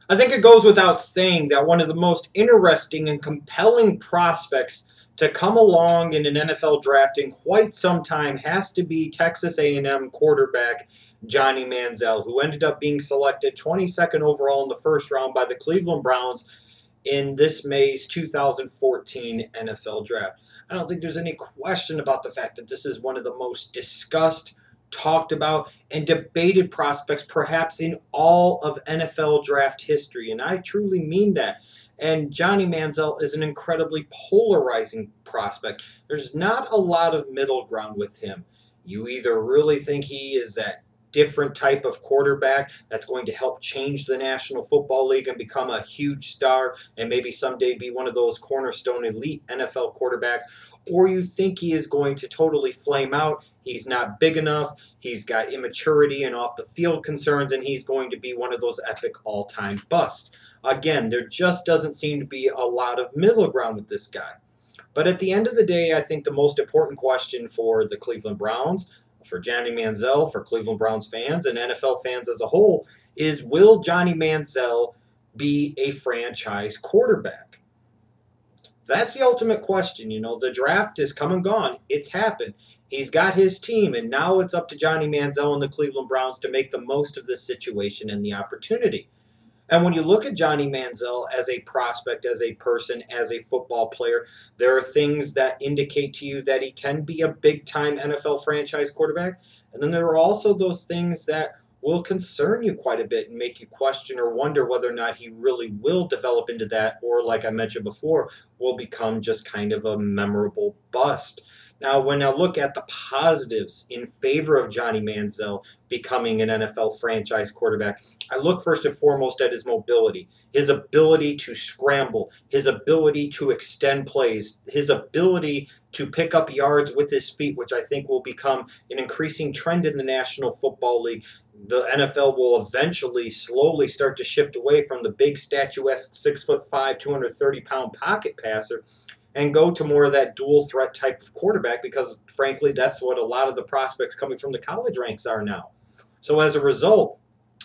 I think it goes without saying that one of the most interesting and compelling prospects to come along in an NFL draft in quite some time has to be Texas A&M quarterback Johnny Manziel, who ended up being selected 22nd overall in the first round by the Cleveland Browns in this May's 2014 NFL draft. I don't think there's any question about the fact that this is one of the most discussed, talked about, and debated prospects perhaps in all of NFL draft history. And I truly mean that. And Johnny Manziel is an incredibly polarizing prospect. There's not a lot of middle ground with him. You either really think he is that different type of quarterback that's going to help change the National Football League and become a huge star and maybe someday be one of those cornerstone elite NFL quarterbacks, or you think he is going to totally flame out. He's not big enough, he's got immaturity and off the field concerns, and he's going to be one of those epic all-time busts. Again, there just doesn't seem to be a lot of middle ground with this guy. But at the end of the day, I think the most important question for the Cleveland Browns, for Johnny Manziel, for Cleveland Browns fans, and NFL fans as a whole, is will Johnny Manziel be a franchise quarterback? That's the ultimate question. You know, the draft is come and gone. It's happened. He's got his team, and now it's up to Johnny Manziel and the Cleveland Browns to make the most of this situation and the opportunity. And when you look at Johnny Manziel as a prospect, as a person, as a football player, there are things that indicate to you that he can be a big-time NFL franchise quarterback. And then there are also those things that will concern you quite a bit and make you question or wonder whether or not he really will develop into that, or like I mentioned before, will become just kind of a memorable bust. Now, when I look at the positives in favor of Johnny Manziel becoming an NFL franchise quarterback, I look first and foremost at his mobility, his ability to scramble, his ability to extend plays, his ability to pick up yards with his feet, which I think will become an increasing trend in the National Football League. The NFL will eventually slowly start to shift away from the big statuesque 6'5", 230-pound pocket passer and go to more of that dual threat type of quarterback, because frankly that's what a lot of the prospects coming from the college ranks are now. So as a result,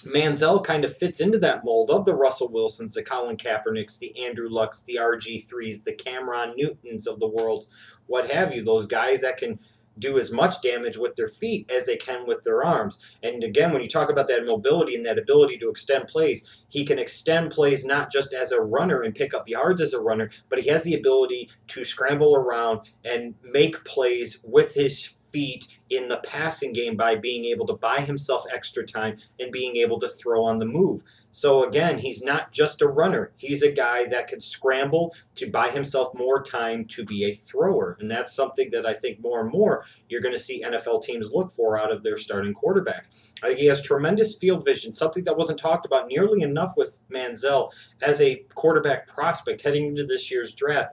Manziel kind of fits into that mold of the Russell Wilsons, the Colin Kaepernicks, the Andrew Lucks, the RG3s, the Cameron Newtons of the world, what have you, those guys that can do as much damage with their feet as they can with their arms. And again, when you talk about that mobility and that ability to extend plays, he can extend plays not just as a runner and pick up yards as a runner, but he has the ability to scramble around and make plays with his feet in the passing game by being able to buy himself extra time and being able to throw on the move. So again, he's not just a runner. He's a guy that can scramble to buy himself more time to be a thrower. And that's something that I think more and more you're going to see NFL teams look for out of their starting quarterbacks. I think he has tremendous field vision, something that wasn't talked about nearly enough with Manziel as a quarterback prospect heading into this year's draft,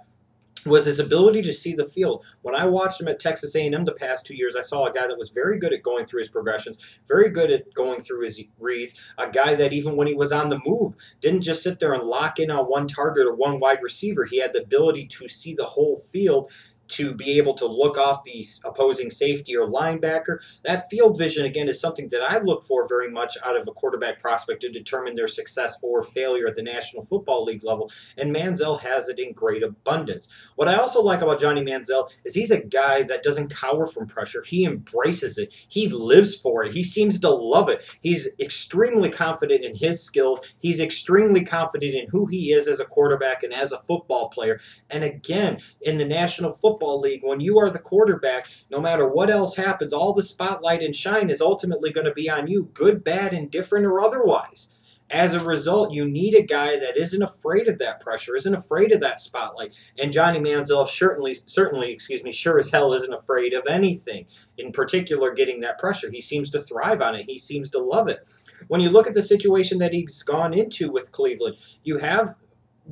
was his ability to see the field. When I watched him at Texas A&M the past 2 years, I saw a guy that was very good at going through his progressions, very good at going through his reads, a guy that even when he was on the move, didn't just sit there and lock in on one target or one wide receiver. He had the ability to see the whole field, to be able to look off the opposing safety or linebacker. That field vision, again, is something that I look for very much out of a quarterback prospect to determine their success or failure at the National Football League level, and Manziel has it in great abundance. What I also like about Johnny Manziel is he's a guy that doesn't cower from pressure. He embraces it. He lives for it. He seems to love it. He's extremely confident in his skills. He's extremely confident in who he is as a quarterback and as a football player. And again, in the National Football League, when you are the quarterback, no matter what else happens, all the spotlight and shine is ultimately going to be on you, good, bad, indifferent, or otherwise. As a result, you need a guy that isn't afraid of that pressure, isn't afraid of that spotlight. And Johnny Manziel certainly, sure as hell isn't afraid of anything, in particular getting that pressure. He seems to thrive on it. He seems to love it. When you look at the situation that he's gone into with Cleveland, you have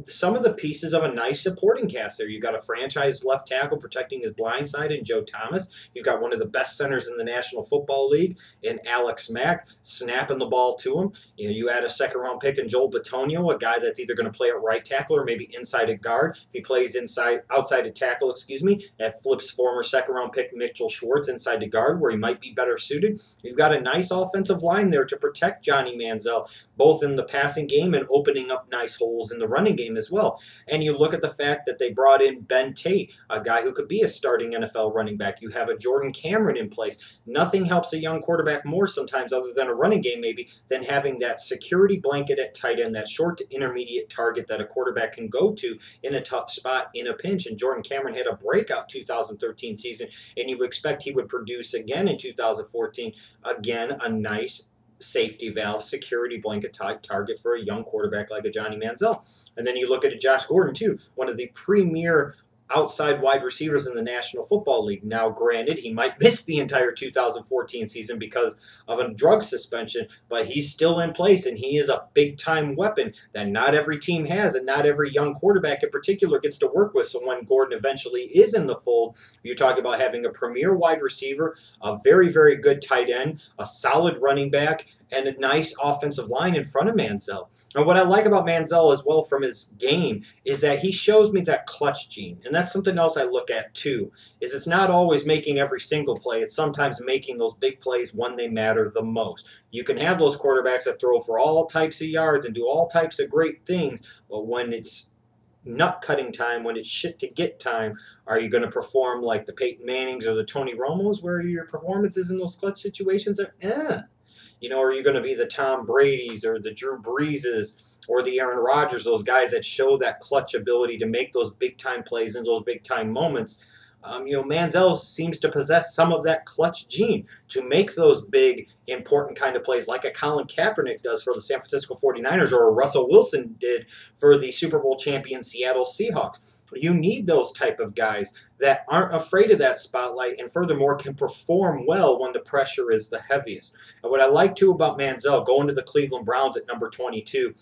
some of the pieces of a nice supporting cast there. You've got a franchise left tackle protecting his blind side in Joe Thomas. You've got one of the best centers in the National Football League in Alex Mack, snapping the ball to him. You add a second-round pick in Joel Bitonio, a guy that's either going to play at right tackle or maybe inside at guard. If he plays outside at tackle, that flips former second-round pick Mitchell Schwartz inside to guard, where he might be better suited. You've got a nice offensive line there to protect Johnny Manziel, both in the passing game and opening up nice holes in the running game as well. And you look at the fact that they brought in Ben Tate, a guy who could be a starting NFL running back. You have a Jordan Cameron in place. Nothing helps a young quarterback more sometimes, other than a running game maybe, than having that security blanket at tight end, that short to intermediate target that a quarterback can go to in a tough spot in a pinch. And Jordan Cameron had a breakout 2013 season, and you would expect he would produce again in 2014. Again, a nice safety valve, security blanket type target for a young quarterback like a Johnny Manziel. And then you look at a Josh Gordon, too, one of the premier outside wide receivers in the National Football League. Now, granted, he might miss the entire 2014 season because of a drug suspension, but he's still in place, and he is a big-time weapon that not every team has, and not every young quarterback in particular gets to work with. So when Gordon eventually is in the fold, you're talking about having a premier wide receiver, a very, very good tight end, a solid running back, and a nice offensive line in front of Manziel. And what I like about Manziel as well from his game is that he shows me that clutch gene. And that's something else I look at too, is it's not always making every single play. It's sometimes making those big plays when they matter the most. You can have those quarterbacks that throw for all types of yards and do all types of great things, but when it's nut cutting time, when it's shit to get time, are you going to perform like the Peyton Mannings or the Tony Romos, where your performances in those clutch situations are are you going to be the Tom Brady's or the Drew Breeses or the Aaron Rodgers, those guys that show that clutch ability to make those big-time plays in those big-time moments? Manziel seems to possess some of that clutch gene to make those big, important kind of plays like a Colin Kaepernick does for the San Francisco 49ers or a Russell Wilson did for the Super Bowl champion Seattle Seahawks. You need those type of guys that aren't afraid of that spotlight and furthermore can perform well when the pressure is the heaviest. And what I like too about Manziel going to the Cleveland Browns at number 22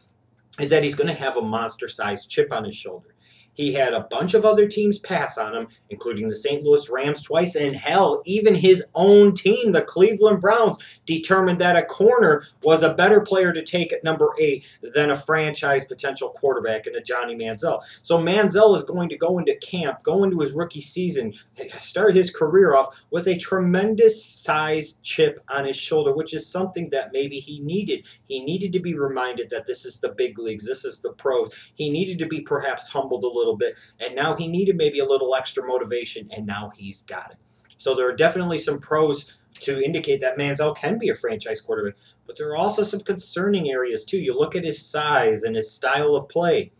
is that he's going to have a monster-sized chip on his shoulder. He had a bunch of other teams pass on him, including the St. Louis Rams twice, and hell, even his own team, the Cleveland Browns, determined that a corner was a better player to take at number 8 than a franchise potential quarterback in a Johnny Manziel. So Manziel is going to go into camp, go into his rookie season, start his career off with a tremendous sized chip on his shoulder, which is something that maybe he needed. He needed to be reminded that this is the big leagues, this is the pros. He needed to be perhaps humbled a little bit, and now he needed maybe a little extra motivation, and now he's got it. So there are definitely some pros to indicate that Manziel can be a franchise quarterback, but there are also some concerning areas too. You look at his size and his style of play.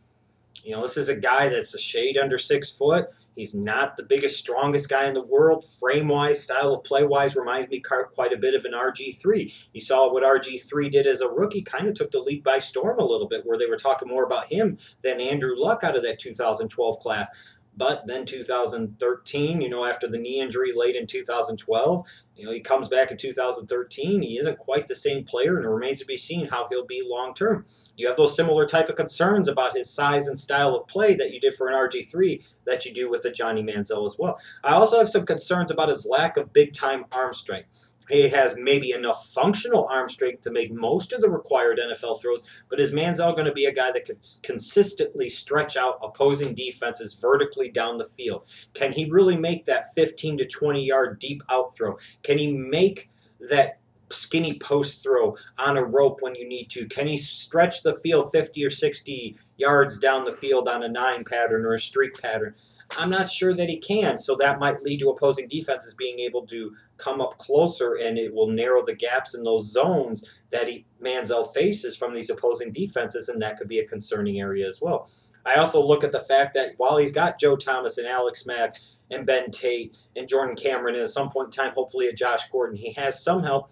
This is a guy that's a shade under 6 foot. He's not the biggest, strongest guy in the world. Frame-wise, style of play-wise, reminds me quite a bit of an RG3. You saw what RG3 did as a rookie, kind of took the league by storm a little bit, where they were talking more about him than Andrew Luck out of that 2012 class. But then 2013, after the knee injury late in 2012, he comes back in 2013. He isn't quite the same player, and it remains to be seen how he'll be long term. You have those similar type of concerns about his size and style of play that you did for an RG3 that you do with a Johnny Manziel as well. I also have some concerns about his lack of big-time arm strength. He has maybe enough functional arm strength to make most of the required NFL throws, but is Manziel going to be a guy that could consistently stretch out opposing defenses vertically down the field? Can he really make that 15 to 20-yard deep out throw? Can he make that skinny post throw on a rope when you need to? Can he stretch the field 50 or 60 yards down the field on a 9 pattern or a streak pattern? I'm not sure that he can, so that might lead to opposing defenses being able to come up closer, and it will narrow the gaps in those zones that Manziel faces from these opposing defenses, and that could be a concerning area as well. I also look at the fact that while he's got Joe Thomas and Alex Mack and Ben Tate and Jordan Cameron, and at some point in time, hopefully a Josh Gordon, he has some help.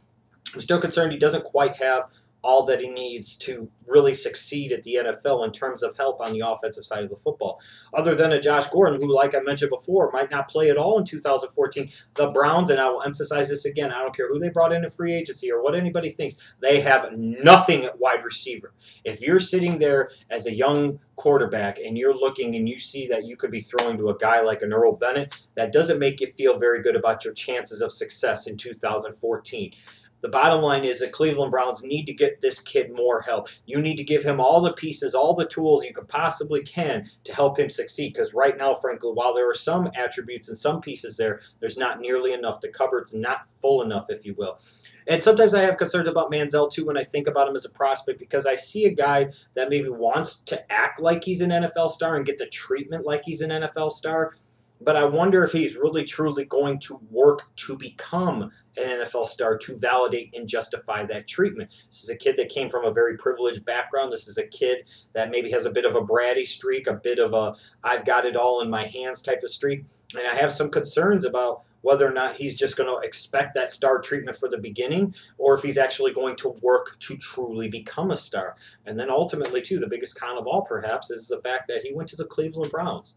I'm still concerned he doesn't quite have all that he needs to really succeed at the NFL in terms of help on the offensive side of the football. Other than a Josh Gordon, who, like I mentioned before, might not play at all in 2014, the Browns, and I will emphasize this again, I don't care who they brought in free agency or what anybody thinks, they have nothing at wide receiver. If you're sitting there as a young quarterback and you're looking and you see that you could be throwing to a guy like an Earl Bennett, that doesn't make you feel very good about your chances of success in 2014. The bottom line is the Cleveland Browns need to get this kid more help. You need to give him all the pieces, all the tools you could possibly can to help him succeed. Because right now, frankly, while there are some attributes and some pieces there, there's not nearly enough. The cupboard's not full enough, if you will. And sometimes I have concerns about Manziel, too, when I think about him as a prospect, because I see a guy that maybe wants to act like he's an NFL star and get the treatment like he's an NFL star. But I wonder if he's really, truly going to work to become an NFL star to validate and justify that treatment. This is a kid that came from a very privileged background. This is a kid that maybe has a bit of a bratty streak, a bit of a I've got it all in my hands type of streak. And I have some concerns about whether or not he's just going to expect that star treatment for the beginning, or if he's actually going to work to truly become a star. And then ultimately, too, the biggest con of all, perhaps, is the fact that he went to the Cleveland Browns.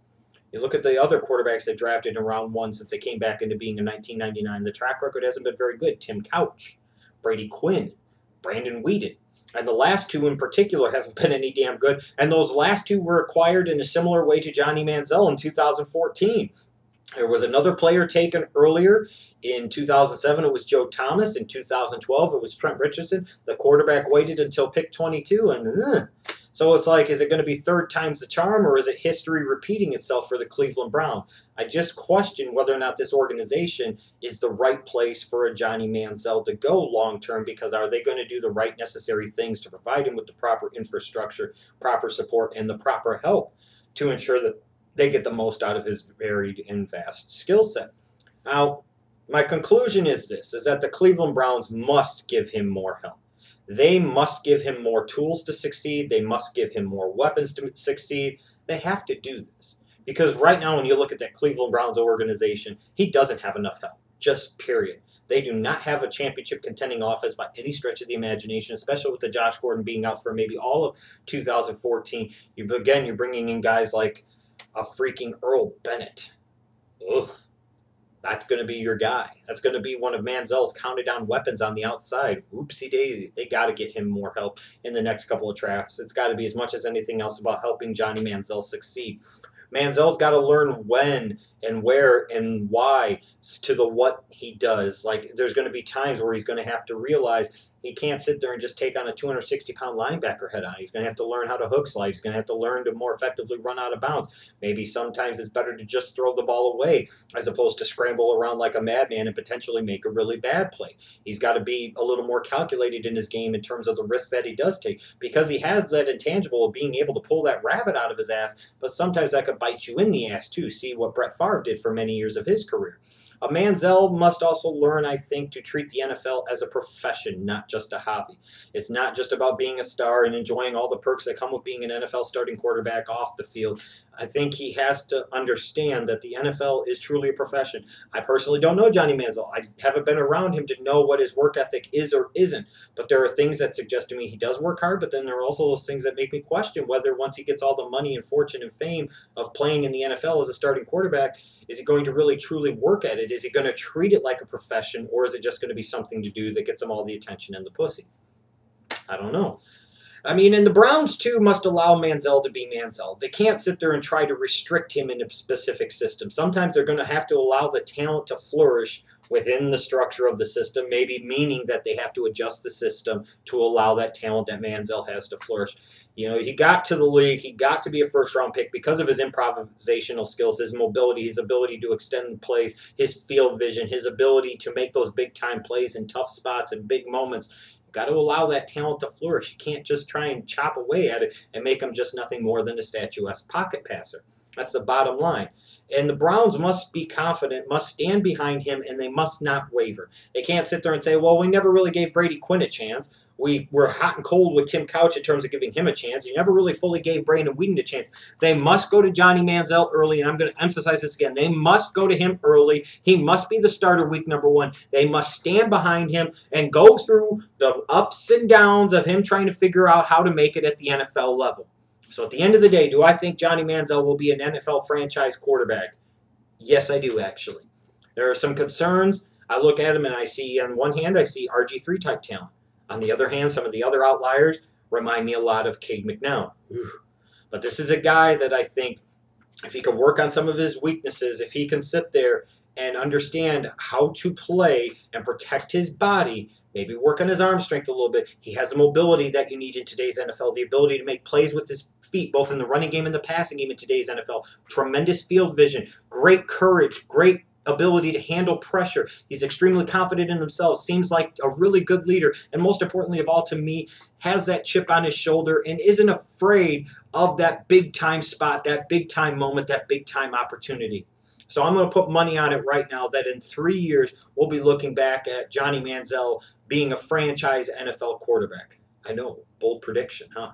You look at the other quarterbacks that drafted in round one since they came back into being in 1999. The track record hasn't been very good. Tim Couch, Brady Quinn, Brandon Weeden. And the last two in particular haven't been any damn good. And those last two were acquired in a similar way to Johnny Manziel in 2014. There was another player taken earlier. In 2007, it was Joe Thomas. In 2012, it was Trent Richardson. The quarterback waited until pick 22, and so it's like, is it going to be third time's the charm, or is it history repeating itself for the Cleveland Browns? I just question whether or not this organization is the right place for a Johnny Manziel to go long-term, because are they going to do the right necessary things to provide him with the proper infrastructure, proper support, and the proper help to ensure that they get the most out of his varied and vast skill set? Now, my conclusion is this, is that the Cleveland Browns must give him more help. They must give him more tools to succeed. They must give him more weapons to succeed. They have to do this. Because right now, when you look at that Cleveland Browns organization, he doesn't have enough help. Just period. They do not have a championship contending offense by any stretch of the imagination, especially with the Josh Gordon being out for maybe all of 2014. You're bringing in guys like a freaking Earl Bennett. Ugh. That's going to be your guy. That's going to be one of Manziel's counted on weapons on the outside. Oopsie daisies. They got to get him more help in the next couple of drafts. It's got to be, as much as anything else, about helping Johnny Manziel succeed. Manziel's got to learn when and where and why to the what he does. Like, there's going to be times where he's going to have to realize he can't sit there and just take on a 260-pound linebacker head on. He's going to have to learn how to hook slide. He's going to have to learn to more effectively run out of bounds. Maybe sometimes it's better to just throw the ball away as opposed to scramble around like a madman and potentially make a really bad play. He's got to be a little more calculated in his game in terms of the risk that he does take, because he has that intangible of being able to pull that rabbit out of his ass, but sometimes that could bite you in the ass too. See what Brett Favre did for many years of his career. A Manziel must also learn, I think, to treat the NFL as a profession, not just a hobby. It's not just about being a star and enjoying all the perks that come with being an NFL starting quarterback off the field. I think he has to understand that the NFL is truly a profession. I personally don't know Johnny Manziel. I haven't been around him to know what his work ethic is or isn't. But there are things that suggest to me he does work hard, but then there are also those things that make me question whether once he gets all the money and fortune and fame of playing in the NFL as a starting quarterback, is he going to really truly work at it? Is he going to treat it like a profession, or is it just going to be something to do that gets him all the attention and the pussy? I don't know. I mean, and the Browns, too, must allow Manziel to be Manziel. They can't sit there and try to restrict him in a specific system. Sometimes they're going to have to allow the talent to flourish within the structure of the system, maybe meaning that they have to adjust the system to allow that talent that Manziel has to flourish. You know, he got to the league, he got to be a first-round pick because of his improvisational skills, his mobility, his ability to extend plays, his field vision, his ability to make those big-time plays in tough spots and big moments. You've got to allow that talent to flourish. You can't just try and chop away at it and make him just nothing more than a statuesque pocket passer. That's the bottom line. And the Browns must be confident, must stand behind him, and they must not waver. They can't sit there and say, well, we never really gave Brady Quinn a chance. We were hot and cold with Tim Couch in terms of giving him a chance. You never really fully gave Brandon Whedon a chance. They must go to Johnny Manziel early, and I'm going to emphasize this again. They must go to him early. He must be the starter week number 1. They must stand behind him and go through the ups and downs of him trying to figure out how to make it at the NFL level. So at the end of the day, do I think Johnny Manziel will be an NFL franchise quarterback? Yes, I do, actually. There are some concerns. I look at him and I see, on one hand, I see RG3 type talent. On the other hand, some of the other outliers remind me a lot of Cade McNown. But this is a guy that I think, if he can work on some of his weaknesses, if he can sit there and understand how to play and protect his body, maybe work on his arm strength a little bit, he has the mobility that you need in today's NFL, the ability to make plays with his feet, both in the running game and the passing game in today's NFL. Tremendous field vision, great courage, great ability to handle pressure. He's extremely confident in himself, seems like a really good leader, and most importantly of all to me, has that chip on his shoulder and isn't afraid of that big-time spot, that big-time moment, that big-time opportunity. So I'm going to put money on it right now that in 3 years, we'll be looking back at Johnny Manziel being a franchise NFL quarterback. I know, bold prediction, huh?